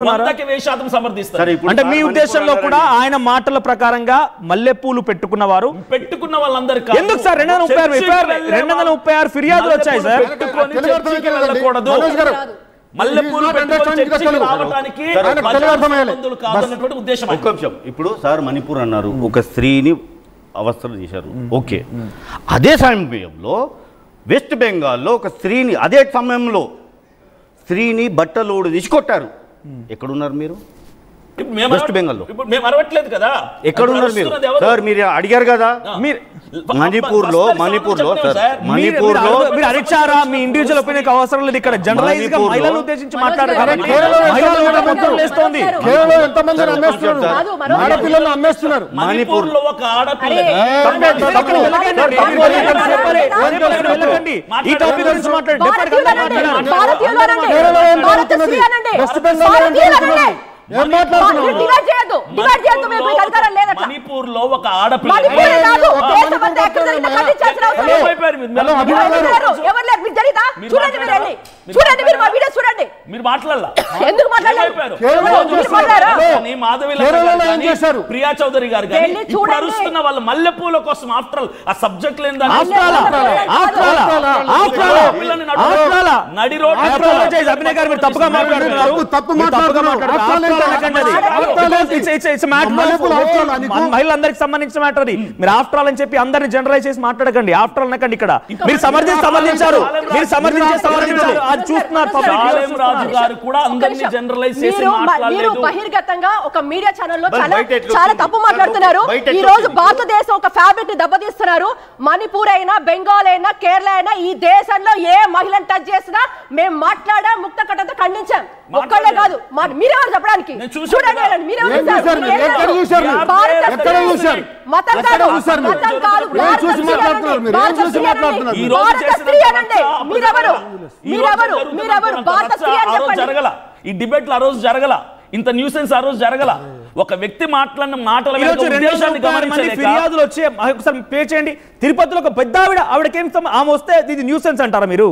అంటే మీ ఉద్దేశంలో కూడా ఆయన మాటల ప్రకారంగా మల్లెపూలు పెట్టుకున్న వాళ్ళందరూ ఎందుకు సార్ 236 ఫిర్యాదులు వచ్చాయి సార్? ఇప్పుడు సార్ మణిపూర్ అన్నారు, ఒక స్త్రీని అవస్థలు చేశారు, ఓకే. అదే సమయంలో వెస్ట్ బెంగాల్లో ఒక స్త్రీని అదే సమయంలో స్త్రీని బట్టలోడు తీసుకొట్టారు. ఎక్కడున్నారు మీరు? వెస్ట్ బెంగాల్లో ఎక్కడున్నారు మీరు? సార్ మీరు అడిగారు కదా, మణిపూర్లో మీరు అడిచారా? మీ ఇండివిజువల్ ఒపీనియన్ అవసరం లేదు. ఇక్కడ జనరలైజ్ గా మహిళలను ఉద్దేశించి మాట్లాడారు. మణిపూర్లో ఒక ఆడపిల్ల ఈ టాపిక్ గురించి మాట్లాడండి. మణిపూర్ లో ఒక ఆడపిల్ల మీరు మాట్లాడాల ప్రియా చౌదరి గారు అరుస్తున్న వాళ్ళ మల్లెపూల కోసం ఆఫ్టర్ ఆల్ ఆ సబ్జెక్ట్ లేని నడి రోడ్ అభినయ్ గారు మీరు తప్పుగా మాట్లాడుతున్నారు. మహిళలందరికి సంబంధించిన మ్యాటర్ అది. మీరు ఆఫ్టర్ ఆల్ అని చెప్పి అందరిని జనరలైజ్ చేసి మాట్లాడకండి. ఆఫ్టర్ ఆల్ అనకండి. ఇక్కడ మీరు సమర్థించారు. అది చూస్తున్నారు. బహిర్గతంగా ఒక మీడియా ఛానల్లో చాలా తప్పు మాట్లాడుతున్నారు. ఈ రోజు భారతదేశం ఒక ఫ్యాబ్రిక్ ని దెబ్బతీస్తున్నారు. మణిపూర్ అయినా, బెంగాల్ అయినా, కేరళ అయినా, ఈ దేశంలో ఏ మహిళను టచ్ చేసినా మేము మాట్లాడా ముక్త కట్టంతో ఖండించాం. ఒక్కళ్ళే కాదు, మీరెవరు చెప్పడానికి? చూడండి, ఈ డిబేట్లు ఆ రోజు జరగల, ఇంత న్యూసెన్స్ ఆ రోజు జరగల. ఒక వ్యక్తి మాట్లాడిన మాటల ఫిర్యాదులు వచ్చి ఒకసారి ప్లే చేయండి. తిరుపతిలో ఒక పెద్ద ఆవిడకేం ఆమె వస్తే ఇది న్యూసెన్స్ అంటారా మీరు?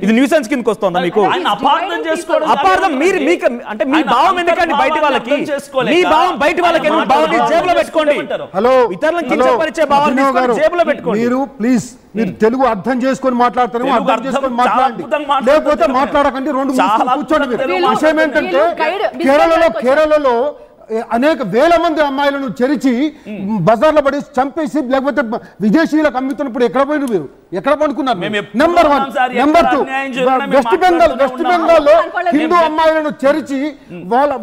ఇది న్యూసెన్స్ కిందకి వస్తుందా మీకు? అపార్థం మీరు మీకు అంటే మీ భావం ఎందుకండి బయట వాళ్ళకి? మీ భావం బయట వాళ్ళకి భావాన్ని జేబులో పెట్టుకోండి. హలో, ఇతరులను కించపరిచే భావాన్ని జేబులో పెట్టుకోండి. మీరు ప్లీజ్ మీరు తెలుగు అర్థం చేసుకొని మాట్లాడతారు, అర్థం చేసుకొని మాట్లాడండి, లేకపోతే మాట్లాడకండి. రెండు కూర్చోండి. మీరు విషయం ఏంటంటే కేరళలో అనేక వేల మంది అమ్మాయిలను చెరిచి బజార్లో పడి చంపేసి లేకపోతే విదేశీయులకు అమ్ముతున్నప్పుడు ఎక్కడ పోయిన మీరు? ఎక్కడ పడుకున్నారు? నెంబర్ 1. నెంబర్ 2, వెస్ట్ బెంగాల్లో హిందూ అమ్మాయిలను చెరిచి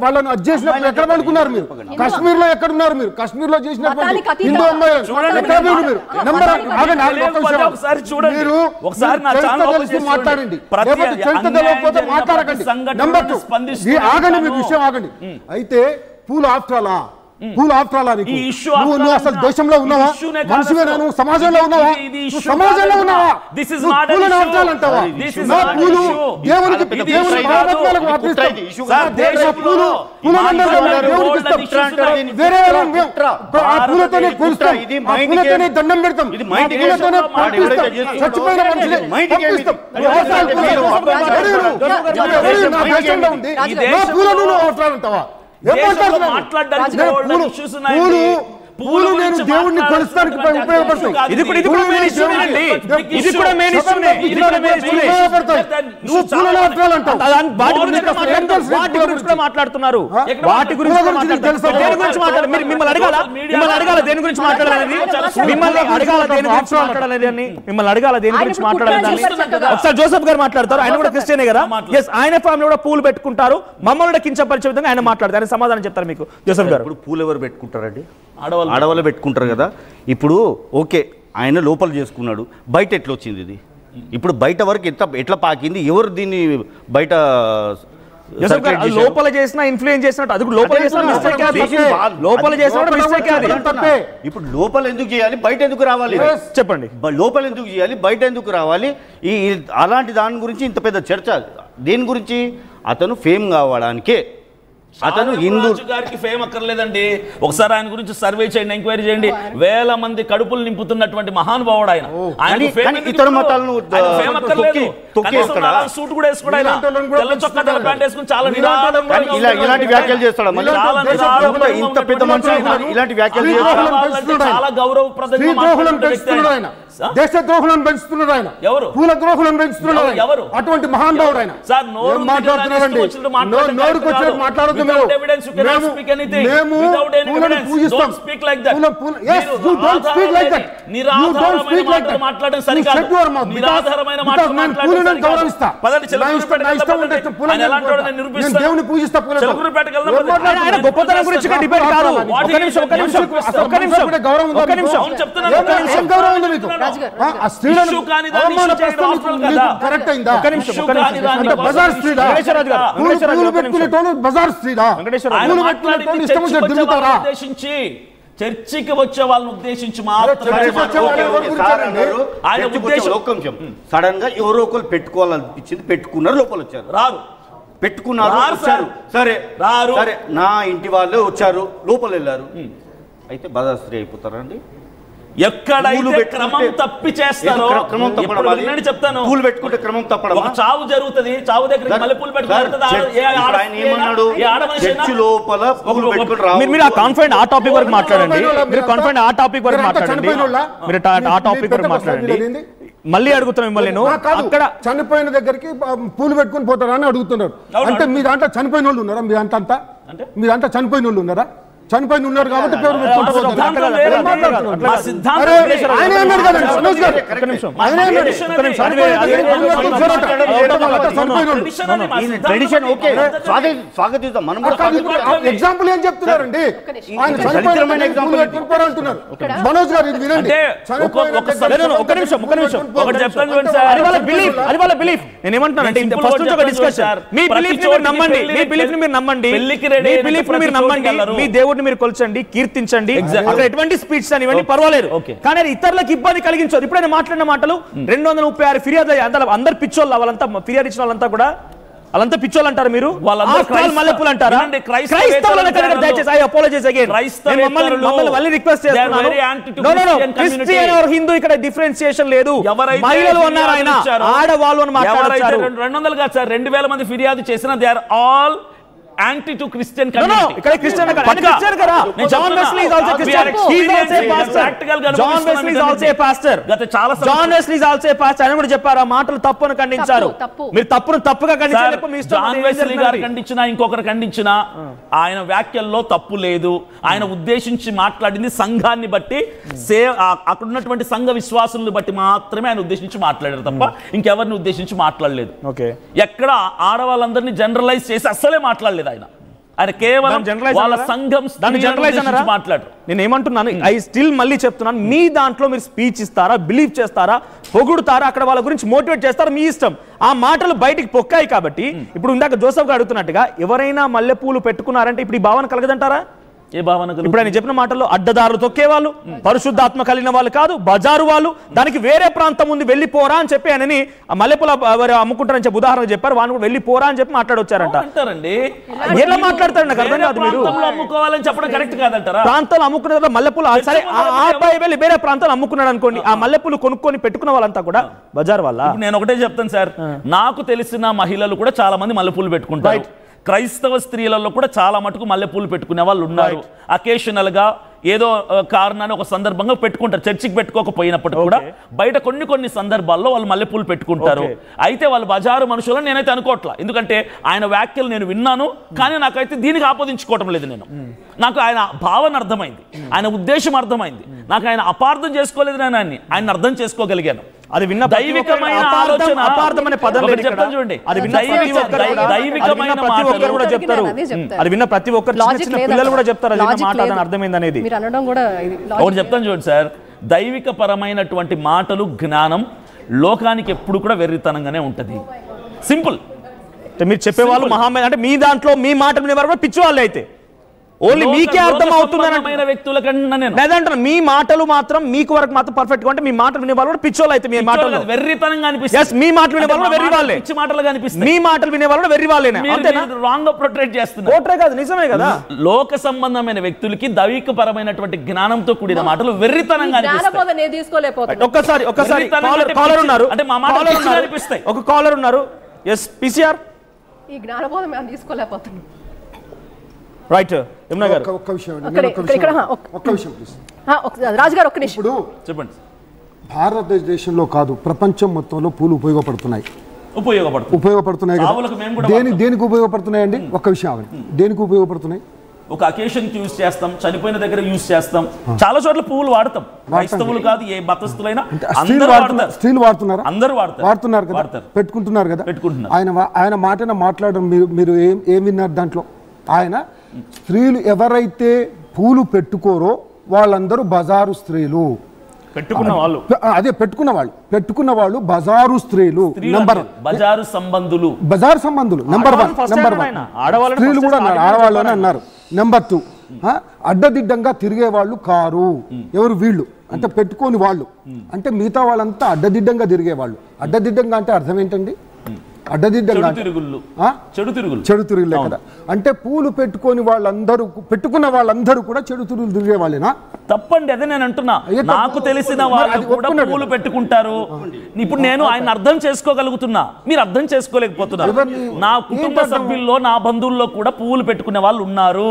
వాళ్ళను చేసినప్పుడు ఎక్కడ పడుకున్నారు మీరు? కాశ్మీర్ లో ఎక్కడున్నారు మీరు? కాశ్మీర్ లో చేసినప్పుడు హిందూ అమ్మాయిలను ఎక్కడ పోయిన మీరు? నెంబర్ మీరు మాట్లాడండి, లేకపోతే చరిత్ర తెలియకపోతే మాట్లాడకండి. నెంబర్ 2 ఆగండి, మీకు విషయం ఆగండి. అయితే పూలు ఆఫ్ట్రాలా? పూలు ఆఫ్ట్రాలా? నువ్వు అసలు దేశంలో ఉన్నావా? మనిషివేనా నువ్వు? సమాజంలో ఉన్నావా? సమాజంలో ఉన్నావా? పూలను ఆఫ్ట్రాలంటావా? పూలు దేవునికి భావోద్వేగాలకు అర్పిస్తాం. పూలు పూలతోనే కొలుస్తాం, పూలతోనే దండం పెడతాం, పూలతోనే పంపిస్తాం, చచ్చిపోయిన మనుషులే పంపిస్తాం. పూలను ఆఫ్ట్రాలంటావా? పూలు నేను దేవుడిని కొలుస్తానికి ఉపయోగపడతాయి. మాట్లాడుతున్నారు వాటి గురించి మిమ్మల్ని అడగాల దేని గురించి మాట్లాడాలని? మిమ్మల్ని అడగాల దేని గురించి మాట్లాడాలని అని మిమ్మల్ని అడగాల దేని గురించి మాట్లాడాలని? ఒకసారి జోసెఫ్ గారు మాట్లాడతారు. ఆయన కూడా క్రిస్టియనే కదా. ఆయన ఫ్యామిలీ కూడా పూలు పెట్టుకుంటారు. మమ్మల్ని కించపరిచే విధంగా ఆయన మాట్లాడతారు. ఆయన సమాధానం చెప్తారు మీకు. జోసెఫ్ గారు, పూలు ఎవరు పెట్టుకుంటారండి? ఆడవాళ్ళు పెట్టుకుంటారు కదా. ఇప్పుడు ఓకే, ఆయన లోపల చేసుకున్నాడు, బయట ఎట్లా వచ్చింది ఇది? ఇప్పుడు బయట వరకు ఎట్లా పాకింది? ఎవరు దీన్ని బయట లోపల చేసిన ఇన్ఫ్లుయెన్స్ చేసినట్టు? అది లోపల చేసిన మిస్టేక్. లోపల చేసిన మిస్టేక్ అది. ఇప్పుడు లోపల ఎందుకు చేయాలి, బయట ఎందుకు రావాలి? చెప్పండి. లోపల ఎందుకు చేయాలి, బయట ఎందుకు రావాలి? అలాంటి దాని గురించి ఇంత పెద్ద చర్చ దేని గురించి? అతను ఫేమ్ కావడానికే. అతను హిందూ గారికి ఫేమ్ అక్కర్లేదండి. ఒకసారి ఆయన గురించి సర్వే చేయండి, ఎంక్వైరీ చేయండి. వేల మంది కడుపులు నింపుతున్నటువంటి మహానుభావుడు ఆయన. ఇతర మతాలను సూట్ కూడా వేసుకుని తెల్ల చొక్కా తెల్ల ప్యాంట్ వేసుకుని చాలా నిదానంగా ఇలాంటి వ్యాఖ్యలు చేస్తాడు. ఇంత పెద్ద మనిషి ఇలాంటి వ్యాఖ్యలు చాలా గౌరవప్రదంగా దేశద్రోహులను పెంచుతున్నాడు ఆయన. ఎవరు? పూల ద్రోహులను పెంచుతున్నాడు ఎవరు? అటువంటి మహానుభావుడు ఆయన. మాట్లాడుతున్నారండి, నోరుకొచ్చినట్టు మాట్లాడొద్దు. మేము పూలను పూజిస్తాం. దేవుని పూజిస్తా. గొప్పతనం గురించి డిబేట్ కాదు. గౌరవం ఉంది మీకు. బజార్ స్త్రీడా? పూలు పెట్టుకునేటోళ్ళు బజార్ స్త్రీడా? పూలు పెట్టుకునేటోళ్ళు ఇష్టం వచ్చి తిరుగుతారా? చర్చికి వచ్చే వాళ్ళని ఉద్దేశించి సడన్ గా ఎవరో ఒకరు పెట్టుకోవాలనిపించింది, పెట్టుకున్నారు, లోపల వచ్చారు. రారు పెట్టుకున్నారు, వచ్చారు, సరే రారు, సరే నా ఇంటి వాళ్ళే వచ్చారు, లోపల వెళ్ళారు. అయితే బజార్ స్త్రీ అయిపోతారండి. ఎక్కడైతే క్రమం తప్పి చేస్తారో చెప్తాను, పూలు పెట్టుకుంటే క్రమం తప్పడం. ఒక చావు జరుగుతుంది, చావు దగ్గర మల్లెపూలు మీరు ఆ కాన్ఫిడెంట్ ఆ టాపిక్ వరకు మాట్లాడండి. మీరు కాన్ఫిడెంట్ ఆ టాపిక్ వరకు మాట్లాడండి. మీరు ఆ టాపిక్ వరకు మాట్లాడండి. మళ్ళీ అడుగుతున్నా మిమ్మల్ని, అక్కడ చనిపోయిన దగ్గరికి పూలు పెట్టుకుని పోతారా అని అడుగుతున్నారు. అంటే మీ దాంట్లో చనిపోయిన వాళ్ళు ఉన్నారా? మీ అంతా మీ దాంట్లో చనిపోయిన వాళ్ళు ఉన్నారా? చనిపోయిన ఉన్నారు కాబట్టి పేరు ఎగ్జాంపుల్ ఏం చెప్తున్నారండి? ఆయన చనిపోయిన అంటున్నారు. మనోజ్ గారు ఇది వినండి. నేను ఏమంటున్నానంటే ఫస్ట్ నుంచి ఒక డిస్కషన్. మీ బిలీఫ్ నమ్మండి, మీ బిలీఫ్ మీరు నమ్మండి, మీ బిలీఫ్ మీరు నమ్మండి, మీ దేవుడిని మీరు కొల్చండి, కీర్తించండి. అక్కడ ఎటువంటి స్పీచ్ అనివ్వండి, పర్వాలేదు. కానీ ఇతరులకు ఇబ్బంది కలిగించదు. ఇప్పుడైనా మాట్లాడిన మాటలు 236 ఫిర్యాదు. అందరు పిచ్చోళ్ళు, వాళ్ళంతా ఫిర్యాదు ఇచ్చిన వాళ్ళంతా కూడా వాళ్ళంతా పిచ్చోళ్ళు అంటారు. మీరు మల్లెపూలు అంటారా? హిందూ ఇక్కడ డిఫరెన్సియేషన్ లేదు. మహిళలు ఉన్నారు, ఆయన ఆడవాళ్ళు అని మాట్లాడారు. 200 కాదు సార్, 2000 మంది ఫిర్యాదు చేసిన they are all anti to Christian community. ఇక్కడ క్రిస్టియన్ కదా. John Wesley is also Christian. He is also a pastor. John Wesley is also a pastor. John Wesley is also a pastor. ఆయన కూడా చెప్పారు ఆ మాటలు తప్పును ఖండించారు. మీరు తప్పును తప్పుగా ఖండించారు. మీ ఇష్టం. జాన్ వెస్లీ గారు ఖండించినా ఇంకొకరు ఖండించినా ఆయన వ్యాఖ్యల్లో తప్పు లేదు. ఆయన ఉద్దేశించి మాట్లాడింది సంఘాన్ని బట్టి, అక్కడ ఉన్నటువంటి సంఘ విశ్వాసులను బట్టి మాత్రమే ఆయన ఉద్దేశించి మాట్లాడారు తప్ప ఇంకెవరిని ఉద్దేశించి మాట్లాడలేదు. ఎక్కడ ఆడవాళ్ళందరినీ జనరలైజ్ చేసి అస్సలే మాట్లాడలేదు. ఆయన కేవలం వాళ్ళ సంఘం మాట్లాడు. నేను ఏమంటున్నాను, ఐ స్టిల్ మళ్ళీ చెప్తున్నాను, మీ దాంట్లో మీరు స్పీచ్ ఇస్తారా, బిలీవ్ చేస్తారా, పొగుడుతారా, అక్కడ వాళ్ళ గురించి మోటివేట్ చేస్తారా, మీ ఇష్టం. ఆ మాటలు బయటికి పొక్కాయి కాబట్టి ఇప్పుడు ఇందాక జోసఫ్ గారు అడుగుతున్నట్టుగా ఎవరైనా మల్లెపూలు పెట్టుకున్నారంటే ఇప్పుడు ఈ భావన కలగదంటారా? ఏ భావన? ఇప్పుడు ఆయన చెప్పిన మాటల్లో అడ్డదారులు తొక్కేవాళ్ళు, పరిశుద్ధాత్మ కలిగిన వాళ్ళు కాదు, బజారు వాళ్ళు, దానికి వేరే ప్రాంతం ఉంది వెళ్ళిపోరా అని చెప్పి ఆయనని మల్లెపూల అమ్ముకుంటారని చెప్పి ఉదాహరణ చెప్పారు. వాళ్ళు కూడా వెళ్ళిపోరా అని చెప్పి మాట్లాడొచ్చారంట. ఎలా మాట్లాడతారు నాకు అర్థం కాదు. మీరు అమ్ముకోవాలని చెప్పడం కరెక్ట్ కాదంటారా? ప్రాంతాలు అమ్ముకున్న మల్లెపూలు సరే, ఆ అబ్బాయి వెళ్ళి వేరే ప్రాంతాలు అమ్ముకున్నాడు అనుకోండి, ఆ మల్లెపూలు కొనుక్కొని పెట్టుకున్న వాళ్ళంతా కూడా బజార్ వల్ల. నేను ఒకటే చెప్తాను సార్, నాకు తెలిసిన మహిళలు కూడా చాలా మంది మల్లెపూలు పెట్టుకుంటారు. క్రైస్తవ స్త్రీలలో కూడా చాలా మటుకు మల్లెపూలు పెట్టుకునే వాళ్ళు ఉన్నారు. అకేషనల్ గా ఏదో కారణాన్ని ఒక సందర్భంగా పెట్టుకుంటారు. చర్చికి పెట్టుకోకపోయినప్పటికీ కూడా బయట కొన్ని సందర్భాల్లో వాళ్ళు మల్లెపూలు పెట్టుకుంటారు. అయితే వాళ్ళు బజారు మనుషులను నేనైతే అనుకోవట్లా. ఎందుకంటే ఆయన వ్యాఖ్యలు నేను విన్నాను, కానీ నాకైతే దీనికి ఆపాదించుకోవటం లేదు. నాకు ఆయన భావన అర్థమైంది, ఆయన ఉద్దేశం అర్థమైంది. నాకు ఆయన అపార్థం చేసుకోలేదు, నేను ఆయన అర్థం చేసుకోగలిగాను. అది విన్న దైవికమైన ఆలోచన, అపార్థమనే పదం చెప్తాను చూడండి. అది విన్న ప్రతి ఒక్కరు కూడా చెప్తారు. అది విన్న ప్రతి ఒక్కరు చిన్న పిల్లలు కూడా చెప్తారు అది మాట అని అర్థమైంది అనేది. ఒకటి చెప్తాను చూడండి సార్, దైవిక పరమైనటువంటి మాటలు, జ్ఞానం లోకానికి ఎప్పుడు కూడా వెర్రితనంగానే ఉంటది. సింపుల్. మీరు చెప్పేవాళ్ళు మహామేధ అంటే మీ దాంట్లో మీ మాట వినేవారు కూడా పిచ్చి వాళ్ళే. అయితే ఓన్లీ మీకే అర్థం అవుతుందని వ్యక్తులకన్నా నేను లేదంటే మీ మాటలు మాత్రం మీకు వరకు మాత్రం పర్ఫెక్ట్ గా అంటే మీ మాటలు వినే వాళ్ళు పిచ్చోళ్ళు అయితే మీ మాటలు వెర్రితనంగా అనిపిస్తుంది. మీ మాటలు వినే వాళ్ళు వెర్రి వాళ్ళే, పిచ్చి మాటలుగా అనిపిస్తాయి. మీ మాటలు వినే వాళ్ళు వెర్రి వాళ్ళేనా? అంతేనా? రాంగ్ గా ప్రొటెక్ట్ చేస్తున్నారు. పోట్రే కాదు, నిజమే కదా. లోక సంబంధమైన వ్యక్తులకి దైవికపరమైనటువంటి జ్ఞానంతో కూడిన మాటలు వెర్రితనంగా అనిపిస్తాయి. ఒక్కసారి కాలర్ ఉన్నారు, అంటే మా మాటలు అనిపిస్తాయి. ఒక కాలర్ ఉన్నారు. ఎస్ పిసిఆర్, ఈ జ్ఞానబోధం మేము తీసుకోలేకపోతున్నాం. రైట్ యమునా గారు ఒక్క విషయం ప్లీజ్. రాజు గారు ఒక్క నిమిషం. ఇప్పుడు చెప్పండి. భారతదేశంలో కాదు ప్రపంచం మొత్తంలో పూలు ఉపయోగపడుతున్నాయి కదా. దేనికి ఉపయోగపడుతున్నాయి అండి? ఒక్క విషయం ఆగండి. దేనికి ఉపయోగపడుతున్నాయి? ఒక అకేషన్ కి యూజ్ చేస్తాం, చనిపోయిన దగ్గర యూజ్ చేస్తాం, చాలా చోట్ల పువ్వులు వాడతాం. క్రైస్తవులు కాదు, ఏ మతస్థులైనా స్త్రీలు వాడుతున్నారు, అందరూ వాడుతున్నారు కదా, పెట్టుకుంటున్నారు కదా. ఆయన మాటన మాట్లాడడం మీరు ఏం విన్నారు దాంట్లో? ఆయన స్త్రీలు ఎవరైతే పూలు పెట్టుకోరో వాళ్ళందరూ బజారు స్త్రీలు, పెట్టుకున్న వాళ్ళు బజారు స్త్రీలు, బజారు సంబంధులు నెంబర్ 1. స్త్రీలు కూడా ఆడవాళ్ళని అన్నారు. నెంబర్ 2, అడ్డదిడ్డంగా తిరిగే వాళ్ళు కారు. ఎవరు? వీళ్ళు. అంటే పెట్టుకోని వాళ్ళు, అంటే మిగతా వాళ్ళంతా అడ్డదిడ్డంగా తిరిగే వాళ్ళు. అడ్డదిడ్డంగా అంటే అర్థం ఏంటండి? అడ్డదిడ్డంగా చెడు తిరుగులే కదా. అంటే పూలు పెట్టుకున్న వాళ్ళందరూ కూడా చెడు తిరుగులు తిరిగే వాళ్ళేనా? తప్పండి, అదే నేను అంటున్నా. నాకు తెలిసిన వాళ్ళు కూడా పూలు పెట్టుకుంటారు. ఇప్పుడు నేను ఆయన అర్థం చేసుకోగలుగుతున్నా, మీరు అర్థం చేసుకోలేకపోతున్నారు. నా కుటుంబ సభ్యుల్లో, నా బంధువుల్లో కూడా పువ్వులు పెట్టుకునే వాళ్ళు ఉన్నారు.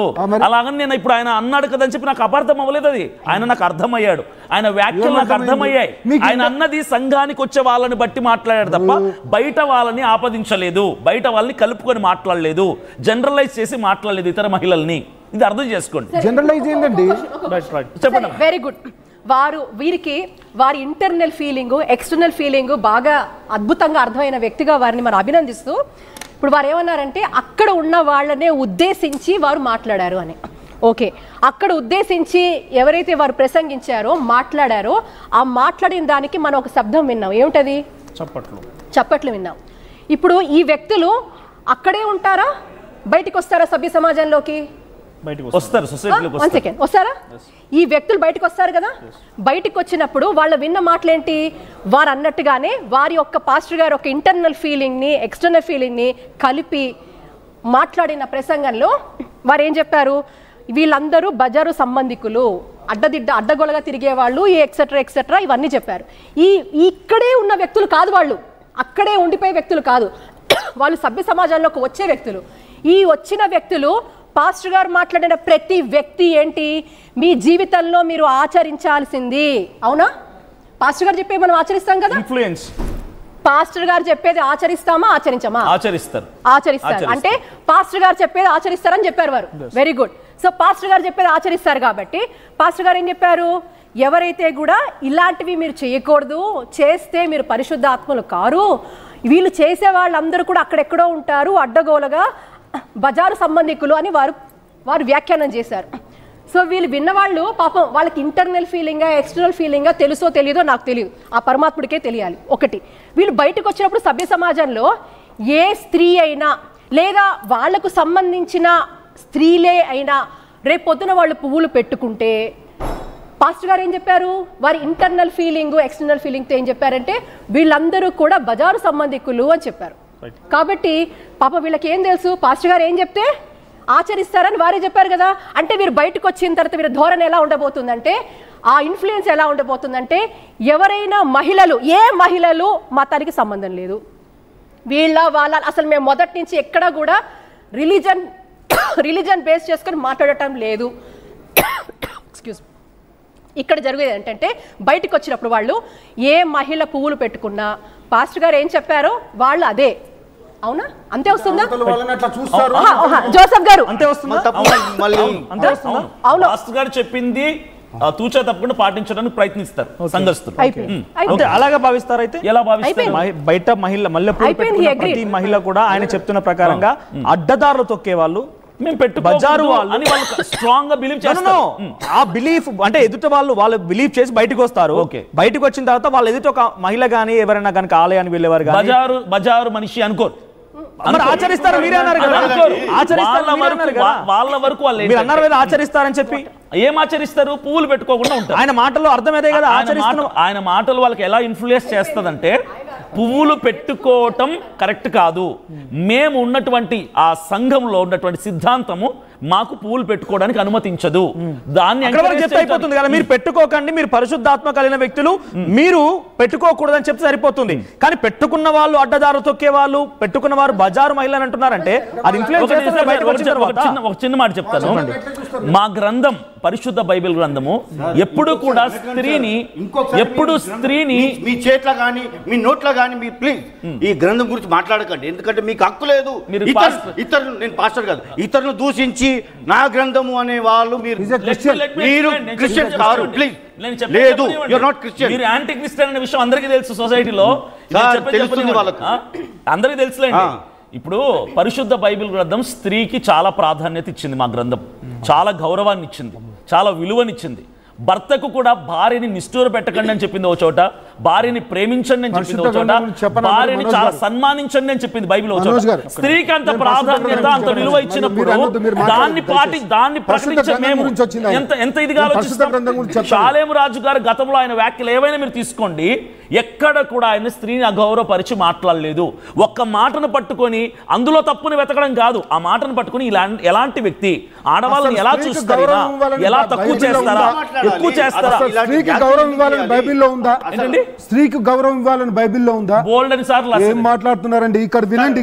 అలాగని నేను ఇప్పుడు ఆయన అన్నాడు కదని చెప్పి నాకు అపార్థం అవ్వలేదు. అది ఆయన నాకు అర్థమయ్యాడు, ఆయన వ్యాఖ్యలు నాకు అర్థమయ్యాయి. ఆయన అన్నది సంఘానికి వచ్చే వాళ్ళని బట్టి మాట్లాడాడు తప్ప బయట వాళ్ళని ఆపదించలేదు, బయట వాళ్ళని కలుపుకొని మాట్లాడలేదు, జనరలైజ్ చేసి మాట్లాడలేదు ఇతర మహిళల్ని. ఇది అర్థం చేసుకోండి. జనరలైజ్ ఏంటండి? చెప్పండి. Very good. వీరికి వారి ఇంటర్నల్ ఫీలింగ్, ఎక్స్టర్నల్ ఫీలింగ్ బాగా అద్భుతంగా అర్థమైన వ్యక్తిగా వారిని మనం అభినందిస్తూ, ఇప్పుడు వారు ఏమన్నారంటే అక్కడ ఉన్న వాళ్ళనే ఉద్దేశించి వారు మాట్లాడారు అని. ఓకే, అక్కడ ఉద్దేశించి ఎవరైతే వారు ప్రసంగించారో, మాట్లాడారో, ఆ మాట్లాడిన దానికి మనం ఒక శబ్దం విన్నాం. ఏమిటది? చప్పట్లు విన్నాం. ఇప్పుడు ఈ వ్యక్తులు అక్కడే ఉంటారా, బయటికి వస్తారా? సభ్య సమాజంలోకి వస్తారా? ఈ వ్యక్తులు బయటకు వస్తారు కదా. బయటకు వచ్చినప్పుడు వాళ్ళు విన్న మాటలేంటి? వారు అన్నట్టుగానే వారి యొక్క పాస్టర్ గారు ఒక ఇంటర్నల్ ఫీలింగ్ని, ఎక్స్టర్నల్ ఫీలింగ్ని కలిపి మాట్లాడిన ప్రసంగంలో వారు ఏం చెప్పారు? వీళ్ళందరూ బజారు సంబంధికులు, అడ్డగోలగా తిరిగే వాళ్ళు, ఎక్సెట్రా ఇవన్నీ చెప్పారు. ఇక్కడే ఉన్న వ్యక్తులు కాదు, వాళ్ళు అక్కడే ఉండిపోయే వ్యక్తులు కాదు, వాళ్ళు సభ్య సమాజంలోకి వచ్చే వ్యక్తులు. ఈ వచ్చిన వ్యక్తులు పాస్టర్ గారు మాట్లాడిన ప్రతి వ్యక్తి ఏంటి? మీ జీవితంలో మీరు ఆచరించాల్సింది. అవునా? పాస్టర్ గారు చెప్పేది మనం ఆచరిస్తాం కదా. ఇన్ఫ్లుయెన్స్. పాస్టర్ గారు చెప్పేది ఆచరిస్తామా, ఆచరించమా? ఆచరిస్తారు. అంటే పాస్టర్ గారు చెప్పేది ఆచరిస్తారని చెప్పారు వారు. Very good. సో పాస్టర్ గారు చెప్పేది ఆచరిస్తారు కాబట్టి పాస్టర్ గారు ఏం చెప్పారు? ఎవరైతే కూడా ఇలాంటివి మీరు చేయకూడదు, చేస్తే మీరు పరిశుద్ధ ఆత్మలు కారు, వీళ్ళు చేసే వాళ్ళందరూ కూడా అక్కడెక్కడో ఉంటారు, అడ్డగోలుగా బజారు సంబంధికులు అని వారు వ్యాఖ్యానం చేశారు. సో వీళ్ళు విన్నవాళ్ళు పాపం వాళ్ళకి ఇంటర్నల్ ఫీలింగా, ఎక్స్టర్నల్ ఫీలింగా తెలుసో తెలియదో నాకు తెలియదు, ఆ పరమాత్ముడికే తెలియాలి. ఒకటి, వీళ్ళు బయటకు వచ్చినప్పుడు సభ్య సమాజంలో ఏ స్త్రీ అయినా లేదా వాళ్లకు సంబంధించిన స్త్రీలే అయినా రేపొద్దున వాళ్ళు పువ్వులు పెట్టుకుంటే పాస్టర్ గారు ఏం చెప్పారు? వారి ఇంటర్నల్ ఫీలింగ్, ఎక్స్టర్నల్ ఫీలింగ్తో ఏం చెప్పారంటే వీళ్ళందరూ కూడా బజారు సంబంధికులు అని చెప్పారు. కాబట్టి పాప వీళ్ళకి ఏం తెలుసు? పాస్టర్ గారు ఏం చెప్తే ఆచరిస్తారని వారే చెప్పారు కదా. అంటే వీరు బయటకు వచ్చిన తర్వాత వీరి ధోరణి ఎలా ఉండబోతుందంటే, ఆ ఇన్ఫ్లుయెన్స్ ఎలా ఉండబోతుందంటే, ఎవరైనా మహిళలు, ఏ మహిళలు మతానికి సంబంధం లేదు, వాళ్ళ అసలు మేము మొదటి నుంచి ఎక్కడ కూడా రిలీజన్ బేస్ చేసుకొని మాట్లాడటం లేదు. ఎక్స్క్యూజ్. ఇక్కడ జరిగేది ఏంటంటే బయటకు వచ్చినప్పుడు వాళ్ళు ఏ మహిళ పువ్వులు పెట్టుకున్నా పాస్టర్ గారు ఏం చెప్పారో వాళ్ళు అదే. అవునా? అంతే వస్తుందా జోసెఫ్ గారు? అంతే వస్తుందా? అవును, పాస్టర్ గారు చెప్పింది తూచా తప్పకుండా పాటించడానికి ప్రయత్నిస్తారు సంఘస్థులు. అలాగా భావిస్తారు. అయితే ఎలా భావిస్తారు? బయట మల్లెపూలు పెట్టుకున్న ప్రతి మహిళ కూడా ఆయన చెప్తున్న ప్రకారంగా అడ్డదారులు తొక్కే వాళ్ళు, మేము బజారు వాళ్ళు స్ట్రాంగ్ గా బిలీవ్ చేస్తారు. ఆ బిలీఫ్ అంటే ఎదుట వాళ్ళు బిలీవ్ చేసి బయటకు వస్తారు. బయటకు వచ్చిన తర్వాత వాళ్ళు ఎదుట ఒక మహిళ గానీ ఎవరైనా కనుక ఆలయానికి వెళ్ళేవారు, బజారు మనిషి అనుకోరు. మరి ఆచరిస్తారు మీరే అన్నారు కదా, వాళ్ళ వరకు వాళ్ళు మీరు అన్నారు కదా ఆచరిస్తారని చెప్పి. ఏం ఆచరిస్తారు? పువ్వులు పెట్టుకోకుండా ఉంటారు. ఆయన మాటల్లో అర్థమైతే కదా ఆయన మాటలు వాళ్ళకి ఎలా ఇన్ఫ్లుయెన్స్ చేస్తుందంటే, పువ్వులు పెట్టుకోవటం కరెక్ట్ కాదు, మేము ఉన్నటువంటి ఆ సంఘంలో ఉన్నటువంటి సిద్ధాంతము మాకు పువ్వులు పెట్టుకోవడానికి అనుమతించదు. దాన్ని అయిపోతుంది కదా, మీరు పెట్టుకోకండి, మీరు పరిశుద్ధాత్మ కలిగిన వ్యక్తులు, మీరు పెట్టుకోకూడదని చెప్తే సరిపోతుంది. కానీ పెట్టుకున్న వాళ్ళు అడ్డదారు తొక్కే వాళ్ళు, పెట్టుకున్న వారు బజారు మహిళలు అంటున్నారంటే అది ఇన్ఫ్లుయెన్స్. ఒక చిన్న మాట చెప్తాను. మా గ్రంథం పరిశుద్ధ బైబిల్ గ్రంథము ఎప్పుడు కూడా స్త్రీని మీ చేట్ల కానీ మీ నోట్ల కానీ మీ ప్లీజ్ ఈ గ్రంథం గురించి మాట్లాడకండి, ఎందుకంటే మీకు హక్కు లేదు. ఇతరులు, నేను పాస్టర్ కాదు, ఇతరులు దూషించి నా గ్రంథము అనే వాళ్ళు మీరు క్రిస్టియన్ కాదు. ప్లీజ్ లేదు, యూఆర్ నాట్ క్రిస్టియన్. మీరు యాంటీ క్రిస్టియన్ అనే విషయం అందరికీ తెలుసు, సొసైటీలో తెలుస్తుంది వాళ్ళకు, అందరికీ తెలుసులేండి. ఇప్పుడు పరిశుద్ధ బైబిల్ గ్రంథం స్త్రీకి చాలా ప్రాధాన్యత ఇచ్చింది. మా గ్రంథం చాలా గౌరవాన్ని ఇచ్చింది, చాలా విలువనిచ్చింది. భర్తకు కూడా భార్యని నిష్ఠూర పెట్టకండి అని చెప్పింది ఓ చోట, భార్యని ప్రేమించండి అని చెప్పింది ఓ చోట, భార్యని చాలా సన్మానించండి అని చెప్పింది బైబిల్ ఓ చోట. స్త్రీకి అంత ప్రాధాన్యత, అంత విలువ ఇచ్చినప్పుడు దాన్ని ప్రకటించే మేము ఎంత ఇదిగా ఆలోచిస్తాం. షాలేము రాజు గారు గతంలో ఆయన వ్యాఖ్యలు ఏవైనా మీరు తీసుకోండి, ఎక్కడ కూడా ఆయన స్త్రీని అగౌరవపరిచి మాట్లాడలేదు. ఒక్క మాటను పట్టుకొని అందులో తప్పుని వెతకడం కాదు, ఆ మాటను పట్టుకొని ఎలాంటి వ్యక్తి ఆడవాళ్ళని ఎలా చూస్తారా, ఎలా తక్కువ చేస్తారా, ఎక్కువ చేస్తారా. స్త్రీకి గౌరవం ఇవ్వాలని బైబిల్లో ఉందా? స్త్రీకి గౌరవం ఇవ్వాలని బైబిల్లో ఉందా? బోల్డెన్ సార్లు ఏం మాట్లాడుతున్నారండి ఇక్కడ, వినండి.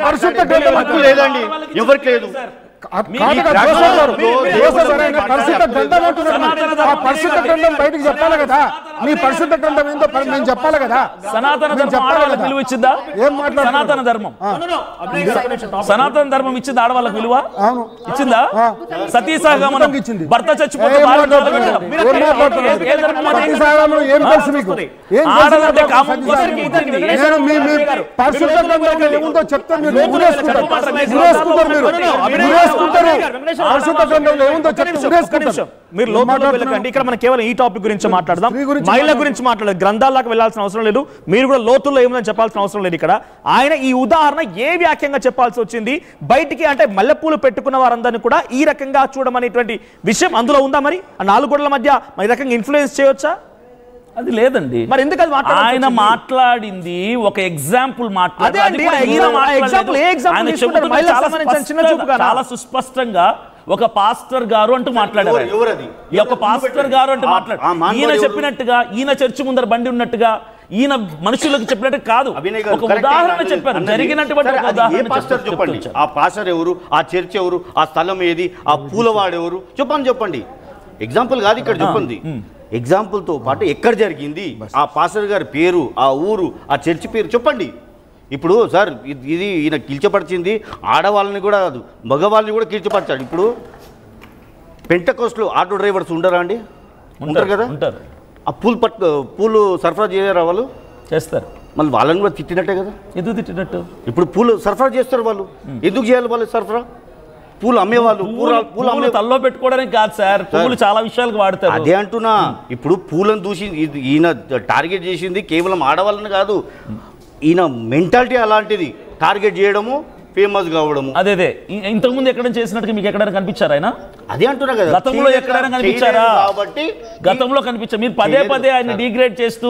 పరిశుద్ధ గ్రంథం లేదండి, ఎవరికి లేదు. పరిశుద్ధ గ్రంథం బయటికి చెప్పాలి కదా, మీ పరిశుద్ధ గ్రంథం ఏందో మేము చెప్పాలి కదా. సనాతన ధర్మం విలువ ఇచ్చిందా? ఏం మాట్లాడు? సనాతన ధర్మం ఇచ్చింది ఆడవాళ్ళకి విలువ ఇచ్చిందా? సతీ సహగమనం ఇచ్చింది. భర్త చచ్చిపోతే ఏముందో చెప్తాను, మీరు లోపల వెళ్ళకండి. ఇక్కడ మనం కేవలం ఈ టాపిక్ గురించి మాట్లాడదాం, మహిళల గురించి మాట్లాడదు, గ్రంథాలకు వెళ్ళాల్సిన అవసరం లేదు, మీరు కూడా లోతుల్లో ఏముందని చెప్పాల్సిన అవసరం లేదు. ఇక్కడ ఆయన ఈ ఉదాహరణ ఏ వ్యాఖ్యంగా చెప్పాల్సి వచ్చింది బయటికి, అంటే మల్లెపూలు పెట్టుకున్న వారందరినీ కూడా ఈ రకంగా చూడమనేటువంటి విషయం అందులో ఉందా? మరి ఆ నాలుగు గోడల మధ్య ఈ రకంగా ఇన్ఫ్లుయెన్స్ చేయొచ్చా? అది లేదండి. మరి ఎందుకు ఆయన మాట్లాడింది ఒక ఎగ్జాంపుల్ చాలా సుస్పష్టంగా ఒక పాస్టర్ గారు అంటూ మాట్లాడారు. ఒక పాస్టర్ గారు అంటూ ఈయన చెప్పినట్టుగా, ఈయన చర్చి ముందర బండి ఉన్నట్టుగా, ఈయన మనుషులకు చెప్పినట్టు కాదు, ఒక ఉదాహరణ చెప్పారు. జరిగినటువంటి చెప్పండి, ఆ పాస్టర్ ఎవరు, ఆ చర్చ్ ఎవరు, ఆ స్థలం ఏది, ఆ పూలవాడు ఎవరు, చెప్పండి. ఎగ్జాంపుల్ కాదు ఇక్కడ, చెప్పండి. ఎగ్జాంపుల్తో పాటు ఎక్కడ జరిగింది, ఆ పాస్టర్ గారి పేరు, ఆ ఊరు, ఆ చర్చి పేరు చెప్పండి. ఇప్పుడు సార్ ఇది ఈయన కిల్చపరిచింది ఆడవాళ్ళని కూడా కాదు, మగవాళ్ళని కూడా కిల్చపరిచాడు. ఇప్పుడు పెంటకోస్ట్లో ఆటో డ్రైవర్స్ ఉండరా అండి? ఉంటారు కదా. ఆ పూలు సరఫరా చేయరా వాళ్ళు? చేస్తారు. మళ్ళీ వాళ్ళని కూడా తిట్టినట్టే కదా. ఎందుకు తిట్టినట్టు? ఇప్పుడు పూలు సరఫరా చేస్తారు వాళ్ళు, ఎందుకు చేయాలి వాళ్ళు సరఫరా? పూలు అమ్మేవాళ్ళు పూలు తల్లో పెట్టుకోవడానికి కాదు సార్, పూలు చాలా విషయాలకు వాడతారు. అదే అంటున్నా. ఇప్పుడు పూలను దూసి ఈయన టార్గెట్ చేసింది కేవలం ఆడవాళ్ళని కాదు, ఈయన మెంటాలిటీ అలాంటిది, టార్గెట్ చేయడము, ఫేమస్ కావడము. అదే ఇంతకుముందు ఎక్కడ చేసినట్టుగా మీకు ఎక్కడైనా కనిపించారా ఆయన? అదే అంటున్నా కదా, గతంలో ఎక్కడైనా కనిపించారా? కాబట్టి గతంలో కనిపించారు. మీరు పదే ఆయన డిగ్రేడ్ చేస్తూ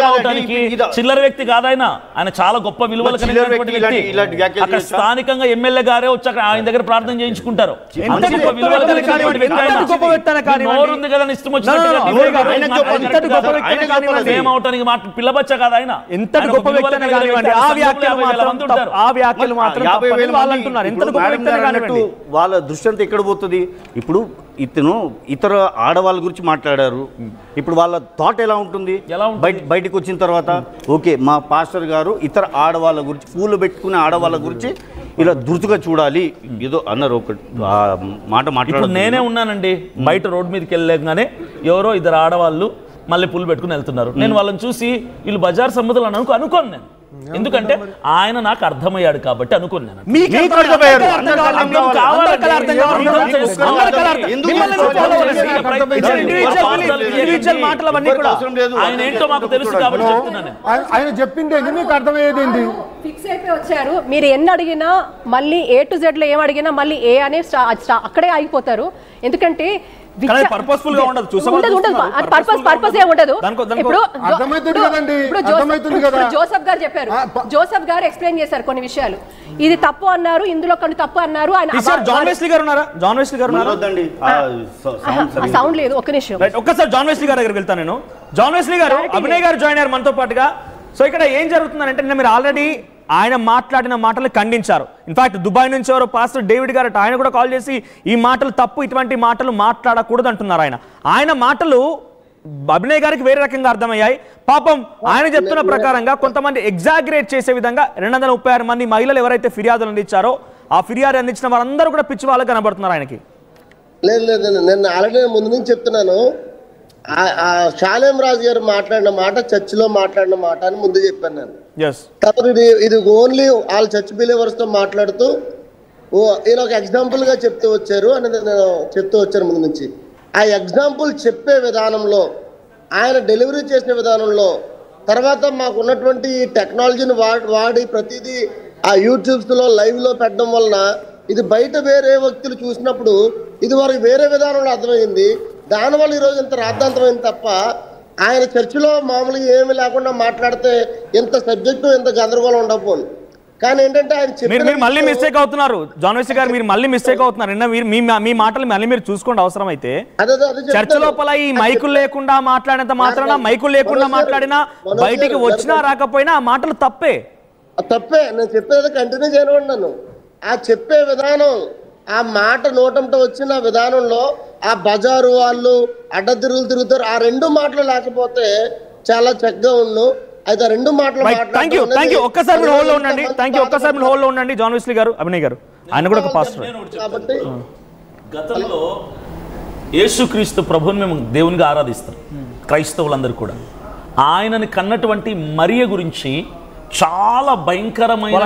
అవడానికి చిల్లర వ్యక్తి కాదు ఆయన. ఆయన చాలా గొప్ప విలువలు కలిగినటువంటి వ్యక్తి. అక్కడ స్థానికంగా ఎమ్మెల్యే గారే వచ్చి అక్కడ ఆయన దగ్గర ప్రార్థన చేయించుకుంటారు. నోరుంది కదా, ఇష్టం వచ్చినట్టుగా అవటానికి పిల్లబచ్చ కాదు ఆయన. వాళ్ళ దృష్టి అంతా ఎక్కడ పోతుంది? ఇప్పుడు ఇతర ఆడవాళ్ళ గురించి మాట్లాడారు, ఇప్పుడు వాళ్ళ థాట్ ఎలా ఉంటుంది బయటకు వచ్చిన తర్వాత? ఓకే, మా పాస్టర్ గారు ఇతర ఆడవాళ్ళ గురించి, పూలు పెట్టుకునే ఆడవాళ్ళ గురించి ఇలా దురుసుగా చూడాలి ఏదో అన్నారు. ఒక మాట మాట్లాడు. నేనే ఉన్నానండి, బయట రోడ్డు మీదకి వెళ్ళగానే ఎవరో ఇద్దరు ఆడవాళ్ళు మళ్ళీ పూలు పెట్టుకుని వెళ్తున్నారు. నేను వాళ్ళని చూసి వీళ్ళు బజార్ సమ్మతులు అనుకోను నేను. ఎందుకంటే ఆయన నాకు అర్థమయ్యాడు కాబట్టి అనుకున్నాను. ఆయన ఏంటో మాకు తెలుసు కాబట్టి చెప్తున్నాను. ఆయన చెప్పింది మీకు అర్థమయ్యేది ఫిక్స్ అయిపోయి వచ్చారు. మీరు ఎన్ని అడిగినా మళ్ళీ A to Z లో ఏం అడిగినా మళ్ళీ ఏ అనే అక్కడే ఆగిపోతారు. ఎందుకంటే పర్పస్ఫుల్ గా ఉండదు. పర్పస్ ఏ ఉండదు. ఇప్పుడు జోసెఫ్ గారు చెప్పారు, జోసెఫ్ గారు ఎక్స్ప్లెయిన్ చేశారు కొన్ని విషయాలు. ఇది తప్పు అన్నారు, ఇందులో కొన్ని తప్పు అన్నారు. ఆయన జాన్ వెస్లీ గారు ఉన్నారా? జాన్ వెస్లీ గారు ఉన్నారా? సౌండ్ లేదు, ఒక్క నిమిషం. ఒక్కసారి జాన్ వెస్లీ గారి దగ్గరికి వెళ్తాను నేను. జాన్ వెస్లీ గారు, అభినయ్ గారు జాయిన్ అయ్యారు మనతో పాటుగా. సో ఇక్కడ ఏం జరుగుతుందంటే మీరు ఆల్రెడీ ఆయన మాట్లాడిన మాటలు ఖండించారు. ఇన్ఫాక్ట్ దుబాయ్ నుంచి ఎవరో పాస్టర్ డేవిడ్ గారు ఆయన కూడా కాల్ చేసి ఈ మాటలు తప్పు, ఇటువంటి మాటలు మాట్లాడకూడదు అంటున్నారు. ఆయన మాటలు అభినయ్ గారికి వేరే రకంగా అర్థమయ్యాయి. పాపం ఆయన చెప్తున్న ప్రకారంగా కొంతమంది ఎగ్జాగరేట్ చేసే విధంగా 236 మంది మహిళలు ఎవరైతే ఫిర్యాదులు అందించారో ఆ ఫిర్యాదు అందించిన వారందరూ కూడా పిచ్చి వాళ్ళకి కనబడుతున్నారు ఆయనకి. లేదు, నేను ఆల్రెడీ ముందు నుంచి చెప్తున్నాను. షాలేం రాజు గారు మాట్లాడిన మాట చర్చిలో మాట్లాడిన మాట అని ముందు చెప్పాను నేను. తర్వాత ఇది ఓన్లీ వాళ్ళ చర్చ్ బిలీవర్స్ తో మాట్లాడుతూ ఈయన ఒక ఎగ్జాంపుల్ గా చెప్తూ వచ్చారు అనేది నేను చెప్తూ వచ్చాను ముందు నుంచి. ఆ ఎగ్జాంపుల్ చెప్పే విధానంలో, ఆయన డెలివరీ చేసిన విధానంలో, తర్వాత మాకు ఉన్నటువంటి ఈ టెక్నాలజీని వాడి ప్రతిదీ ఆ యూట్యూబ్స్లో లైవ్లో పెట్టడం వలన ఇది బయట వేరే వ్యక్తులు చూసినప్పుడు ఇది వారికి వేరే విధానంలో అర్థమైంది. దానివల్ల ఈరోజు ఇంత రాద్ధాంతమైంది తప్ప ఆయన చర్చిలో మామూలుగా ఏమి లేకుండా మాట్లాడితే ఎంత సబ్జెక్టు ఎంత గందరగోళం ఉండకపోను. కానీ ఏంటంటే ఆయన మళ్ళీ మిస్టేక్ అవుతున్నారు. జాన్ వెస్లీ గారు మీరు మళ్ళీ మిస్టేక్ అవుతున్నారు. మీ మాటలు మళ్ళీ మీరు చూసుకోండి అవసరం అయితే. చర్చ లోపల ఈ మైకులు లేకుండా మాట్లాడినంత మాత్రాన, మైకులు లేకుండా మాట్లాడినా బయటికి వచ్చినా రాకపోయినా ఆ మాటలు తప్పే. నేను చెప్పేది కంటిన్యూ చేయను. ఆ చెప్పే విధానం, ఆ మాట నోటంతో వచ్చిన విధానంలో ఆ బజారు వాళ్ళు అడ్డదిరుగులు తిరుగుతారు. ఆ రెండు మాటలు లేకపోతే చాలా చక్కగా ఉన్ను. అయితే రెండు మాటలు ఒక్కసారి మీరు హోల్డ్ లో ఉండండి. జాన్ వెస్లీ గారు, అభినయ్ గారు, ఆయన కూడా ఒక పాస్టర్ కాబట్టి గతంలో యేసుక్రీస్తు ప్రభువుని మేము దేవునిగా ఆరాధిస్తాం క్రైస్తవులందరూ కూడా. ఆయనని కన్నటువంటి మరియ గురించి చాలా భయంకరమైన